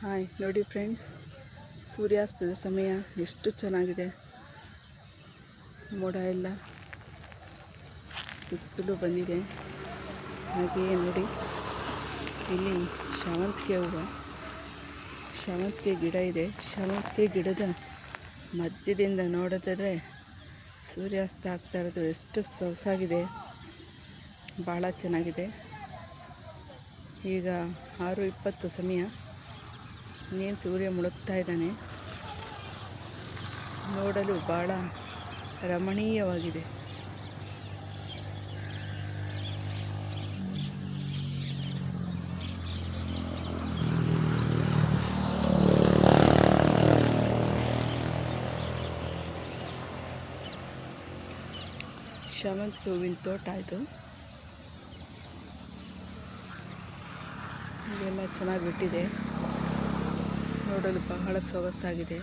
Hi ನೋಡಿ friends, ಸೂರ್ಯಾಸ್ತದ ಸಮಯ ಎಷ್ಟು ಚೆನ್ನಾಗಿದೆ. ಮೋಡ ಎಲ್ಲ ಸುತ್ತಲೂ ಬಂದಿದೆ. ಹಾಗೆಯೇ ನೋಡಿ, ಇಲ್ಲಿ ಶಾವಂತಿಗೆ ಹೂವು, ಶಾವಂತಿಗೆ ಗಿಡ ಇದೆ. ಶಾವಂತಿಗೆ ಗಿಡದ ಮಧ್ಯದಿಂದ ನೋಡಿದ್ರೆ ಸೂರ್ಯಾಸ್ತ ಆಗ್ತಾ ಇರೋದು ಎಷ್ಟು ಸೊಗಸಾಗಿದೆ, ಭಾಳ ಚೆನ್ನಾಗಿದೆ. ಈಗ 6:20 ಸಮಯ. ಇನ್ನೇನು ಸೂರ್ಯ ಮುಳುಗ್ತಾ ಇದ್ದಾನೆ. ನೋಡಲು ಭಾಳ ರಮಣೀಯವಾಗಿದೆ. ಶಾವಂತಿಗೆ ಹೂವಿನ ತೋಟ ಇದು. ಇದೆಲ್ಲ ಚೆನ್ನಾಗಿ ಬಿಟ್ಟಿದೆ, ನೋಡಲು ಬಹಳ ಸೊಗಸಾಗಿದೆ.